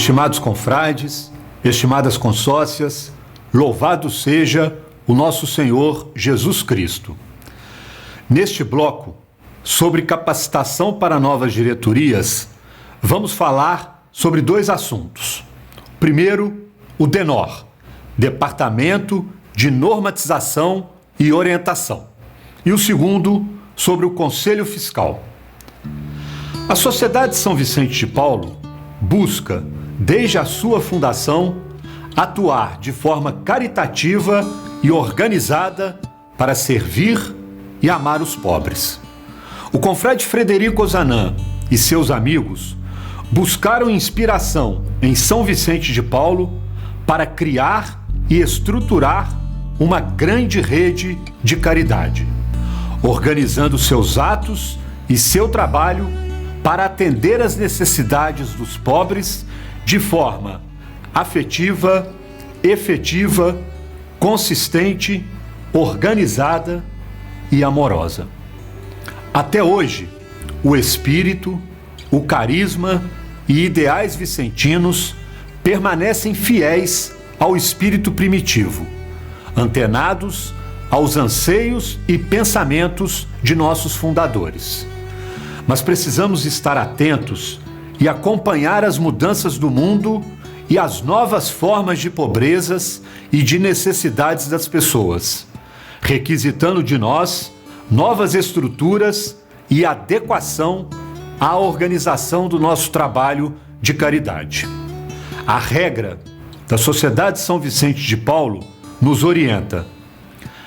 Estimados confrades, estimadas consócias, louvado seja o nosso Senhor Jesus Cristo. Neste bloco, sobre capacitação para novas diretorias, vamos falar sobre dois assuntos. Primeiro, o DENOR, Departamento de Normatização e Orientação. E o segundo, sobre o Conselho Fiscal. A Sociedade São Vicente de Paulo busca, desde a sua fundação, atuar de forma caritativa e organizada para servir e amar os pobres. O confrade Frederico Ozanam e seus amigos buscaram inspiração em São Vicente de Paulo para criar e estruturar uma grande rede de caridade, organizando seus atos e seu trabalho para atender às necessidades dos pobres de forma afetiva, efetiva, consistente, organizada e amorosa. Até hoje, o espírito, o carisma e ideais vicentinos permanecem fiéis ao espírito primitivo, antenados aos anseios e pensamentos de nossos fundadores. Mas precisamos estar atentos e acompanhar as mudanças do mundo e as novas formas de pobrezas e de necessidades das pessoas, requisitando de nós novas estruturas e adequação à organização do nosso trabalho de caridade. A regra da Sociedade São Vicente de Paulo nos orienta.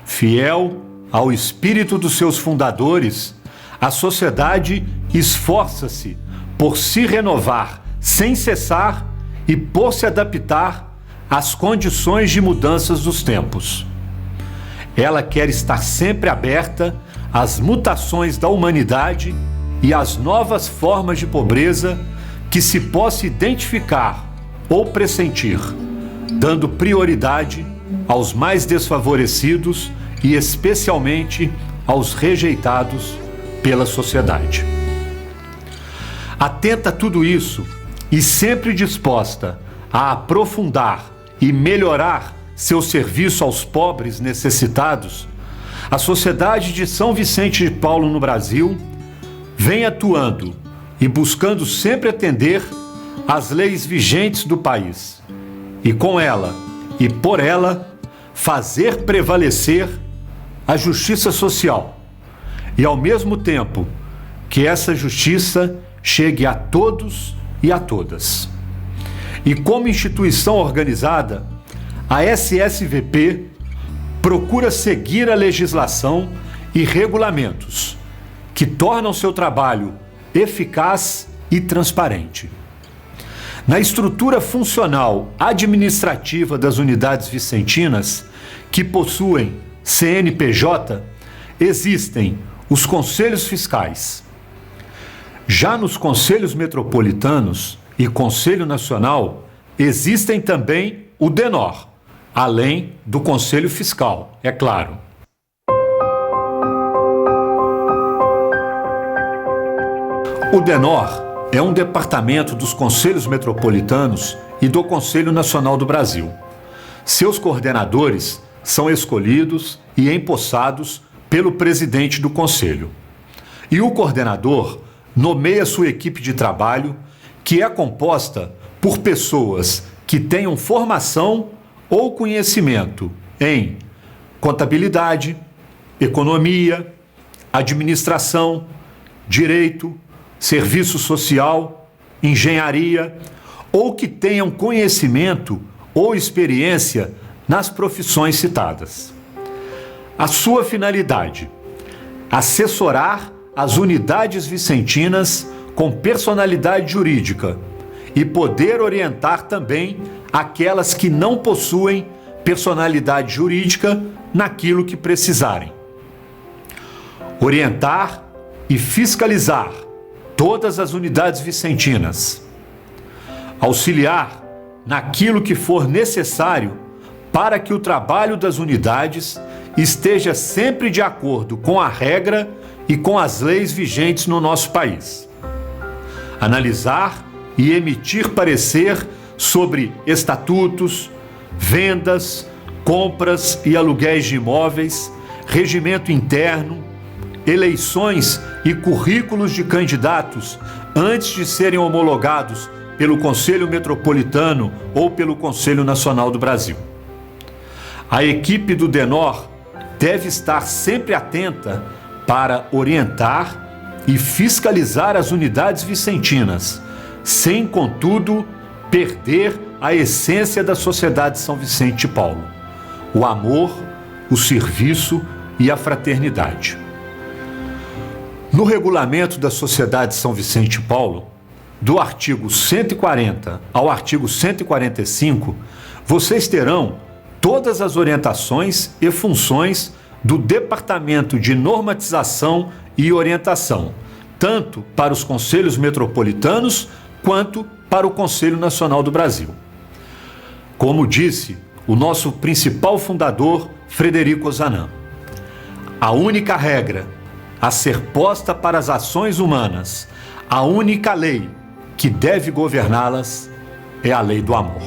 Fiel ao espírito dos seus fundadores, a sociedade esforça-se por se renovar sem cessar e por se adaptar às condições de mudanças dos tempos. Ela quer estar sempre aberta às mutações da humanidade e às novas formas de pobreza que se possa identificar ou pressentir, dando prioridade aos mais desfavorecidos e especialmente aos rejeitados pela sociedade. Atenta a tudo isso e sempre disposta a aprofundar e melhorar seu serviço aos pobres necessitados, a Sociedade de São Vicente de Paulo no Brasil vem atuando e buscando sempre atender às leis vigentes do país e com ela e por ela fazer prevalecer a justiça social e ao mesmo tempo que essa justiça chegue a todos e a todas. E como instituição organizada, a SSVP procura seguir a legislação e regulamentos que tornam seu trabalho eficaz e transparente. Na estrutura funcional administrativa das unidades vicentinas, que possuem CNPJ, existem os conselhos fiscais. Já nos conselhos metropolitanos e Conselho Nacional, existem também o DENOR, além do Conselho Fiscal, é claro. O DENOR é um departamento dos Conselhos Metropolitanos e do Conselho Nacional do Brasil. Seus coordenadores são escolhidos e empossados pelo presidente do Conselho. E o coordenador nomeia sua equipe de trabalho, que é composta por pessoas que tenham formação ou conhecimento em contabilidade, economia, administração, direito, serviço social, engenharia, ou que tenham conhecimento ou experiência nas profissões citadas. A sua finalidade: assessorar as unidades vicentinas com personalidade jurídica e poder orientar também aquelas que não possuem personalidade jurídica naquilo que precisarem. Orientar e fiscalizar todas as unidades vicentinas. Auxiliar naquilo que for necessário para que o trabalho das unidades esteja sempre de acordo com a regra e com as leis vigentes no nosso país. Analisar e emitir parecer sobre estatutos, vendas, compras e aluguéis de imóveis, regimento interno, eleições e currículos de candidatos antes de serem homologados pelo Conselho Metropolitano ou pelo Conselho Nacional do Brasil. A equipe do DENOR deve estar sempre atenta para orientar e fiscalizar as unidades vicentinas, sem, contudo, perder a essência da Sociedade São Vicente de Paulo: o amor, o serviço e a fraternidade. No regulamento da Sociedade São Vicente de Paulo, do artigo 140 ao artigo 145, vocês terão todas as orientações e funções do Departamento de Normatização e Orientação, tanto para os conselhos metropolitanos quanto para o Conselho Nacional do Brasil. Como disse o nosso principal fundador, Frederico Ozanam, a única regra a ser posta para as ações humanas, a única lei que deve governá-las é a lei do amor.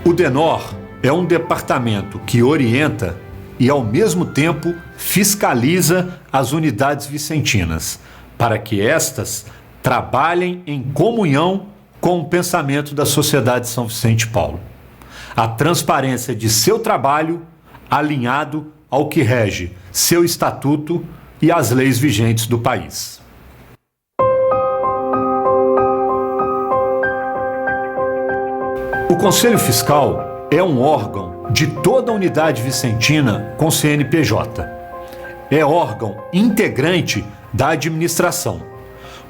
O DENOR é um departamento que orienta e, ao mesmo tempo, fiscaliza as unidades vicentinas, para que estas trabalhem em comunhão com o pensamento da Sociedade São Vicente de Paulo. A transparência de seu trabalho alinhado ao que rege seu estatuto e as leis vigentes do país. O Conselho Fiscal é um órgão de toda a unidade vicentina com CNPJ. É órgão integrante da administração,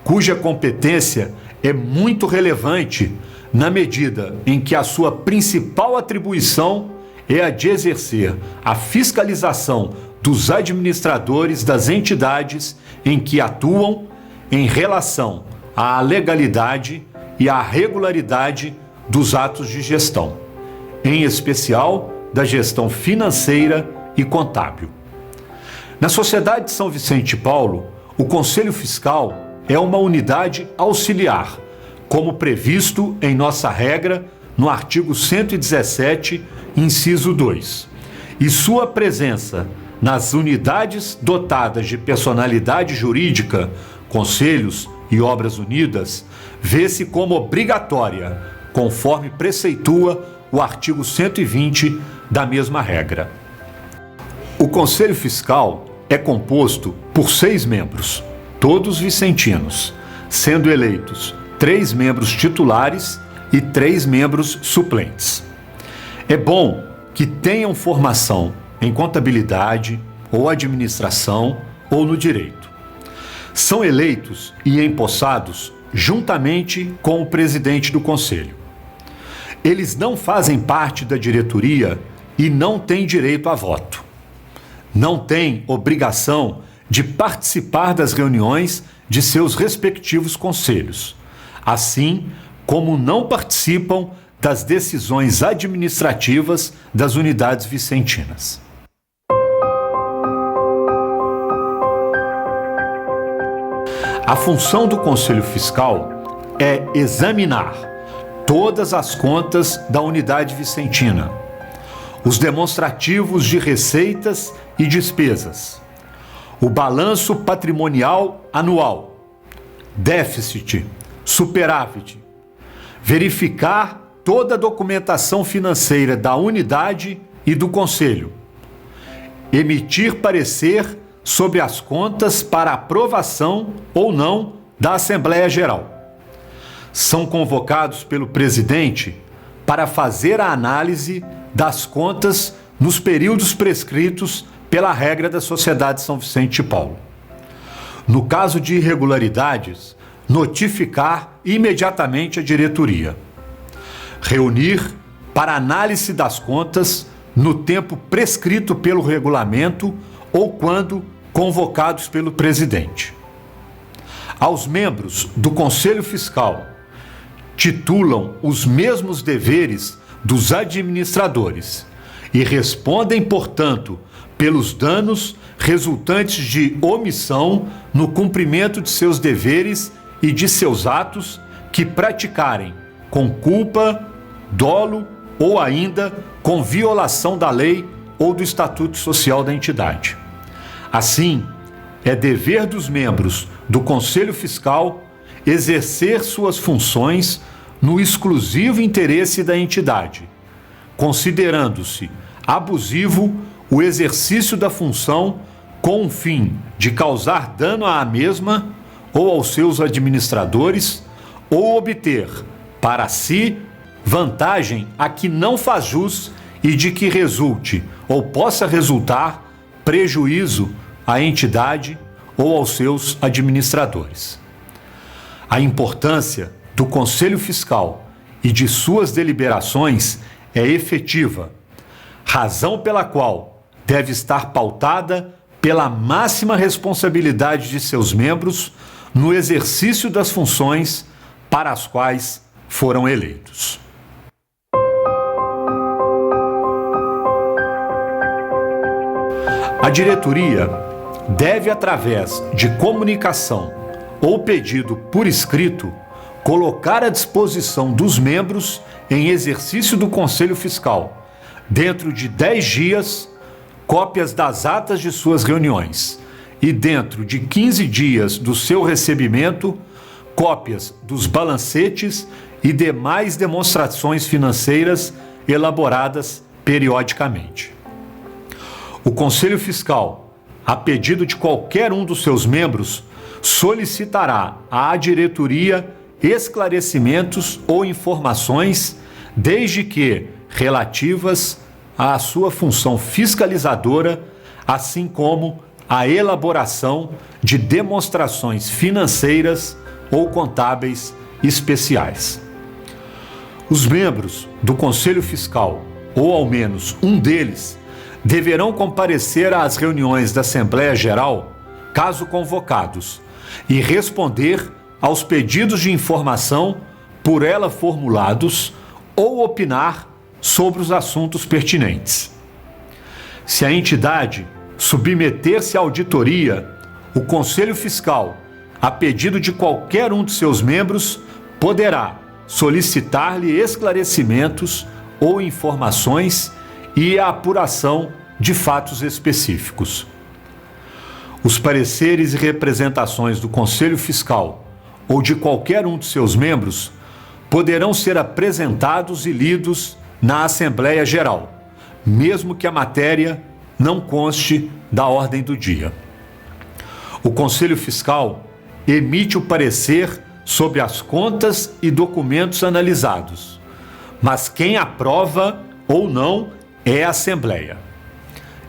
cuja competência é muito relevante na medida em que a sua principal atribuição é a de exercer a fiscalização dos administradores das entidades em que atuam em relação à legalidade e à regularidade dos atos de gestão, em especial da gestão financeira e contábil. Na Sociedade São Vicente de Paulo, o Conselho Fiscal é uma unidade auxiliar, como previsto em nossa regra no artigo 117, inciso 2, e sua presença nas unidades dotadas de personalidade jurídica, conselhos e obras unidas, vê-se como obrigatória, conforme preceitua o artigo 120 da mesma regra. O Conselho Fiscal é composto por 6 membros, todos vicentinos, sendo eleitos 3 membros titulares e 3 membros suplentes. É bom que tenham formação em contabilidade ou administração ou no direito. São eleitos e empossados juntamente com o presidente do Conselho. Eles não fazem parte da diretoria e não têm direito a voto. Não têm obrigação de participar das reuniões de seus respectivos conselhos, assim como não participam das decisões administrativas das unidades vicentinas. A função do Conselho Fiscal é examinar todas as contas da unidade vicentina, os demonstrativos de receitas e despesas, o balanço patrimonial anual, déficit, superávit, verificar toda a documentação financeira da unidade e do Conselho, emitir parecer sobre as contas para aprovação ou não da Assembleia Geral. São convocados pelo presidente para fazer a análise das contas nos períodos prescritos pela regra da Sociedade São Vicente de Paulo. No caso de irregularidades, notificar imediatamente a diretoria. Reunir para análise das contas no tempo prescrito pelo regulamento ou quando convocados pelo presidente. Aos membros do Conselho Fiscal titulam os mesmos deveres dos administradores e respondem, portanto, pelos danos resultantes de omissão no cumprimento de seus deveres e de seus atos que praticarem com culpa, dolo ou ainda com violação da lei ou do estatuto social da entidade. Assim, é dever dos membros do Conselho Fiscal exercer suas funções no exclusivo interesse da entidade, considerando-se abusivo o exercício da função com o fim de causar dano à mesma ou aos seus administradores ou obter, para si, vantagem a que não faz jus e de que resulte ou possa resultar prejuízo à entidade ou aos seus administradores. A importância do Conselho Fiscal e de suas deliberações é efetiva, razão pela qual deve estar pautada pela máxima responsabilidade de seus membros no exercício das funções para as quais foram eleitos. A diretoria deve, através de comunicação ou pedido por escrito, colocar à disposição dos membros em exercício do Conselho Fiscal, dentro de 10 dias, cópias das atas de suas reuniões e, dentro de 15 dias do seu recebimento, cópias dos balancetes e demais demonstrações financeiras elaboradas periodicamente. O Conselho Fiscal, a pedido de qualquer um dos seus membros, solicitará à diretoria esclarecimentos ou informações, desde que relativas à sua função fiscalizadora, assim como à elaboração de demonstrações financeiras ou contábeis especiais. Os membros do Conselho Fiscal, ou ao menos um deles, deverão comparecer às reuniões da Assembleia Geral, caso convocados, e responder aos pedidos de informação por ela formulados ou opinar sobre os assuntos pertinentes. Se a entidade submeter-se à auditoria, o Conselho Fiscal, a pedido de qualquer um de seus membros, poderá solicitar-lhe esclarecimentos ou informações e a apuração de fatos específicos. Os pareceres e representações do Conselho Fiscal ou de qualquer um de seus membros poderão ser apresentados e lidos na Assembleia Geral, mesmo que a matéria não conste da ordem do dia. O Conselho Fiscal emite o parecer sobre as contas e documentos analisados, mas quem aprova ou não é a Assembleia.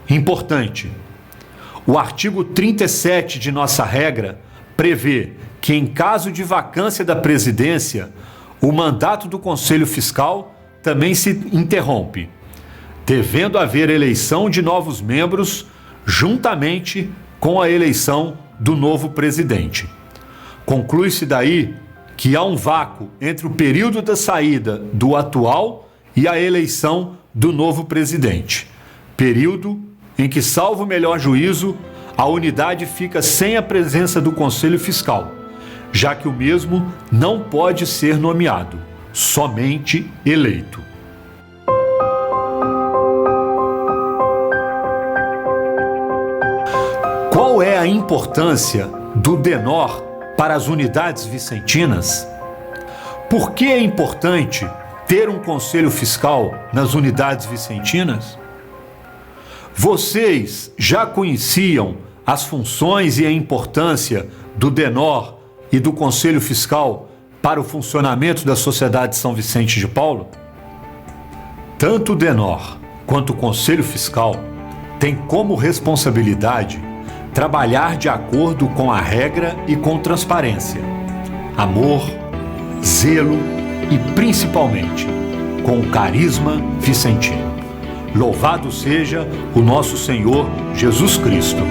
Importante: o artigo 37 de nossa regra prevê que, em caso de vacância da presidência, o mandato do Conselho Fiscal também se interrompe, devendo haver eleição de novos membros juntamente com a eleição do novo presidente. Conclui-se daí que há um vácuo entre o período da saída do atual e a eleição do novo presidente, período em que, salvo o melhor juízo, a unidade fica sem a presença do Conselho Fiscal, já que o mesmo não pode ser nomeado, somente eleito. Qual é a importância do DENOR para as unidades vicentinas? Por que é importante ter um Conselho Fiscal nas unidades vicentinas? Vocês já conheciam as funções e a importância do DENOR e do Conselho Fiscal para o funcionamento da Sociedade São Vicente de Paulo? Tanto o DENOR quanto o Conselho Fiscal têm como responsabilidade trabalhar de acordo com a regra e com transparência, amor, zelo e, principalmente, com o carisma vicentino. Louvado seja o nosso Senhor Jesus Cristo.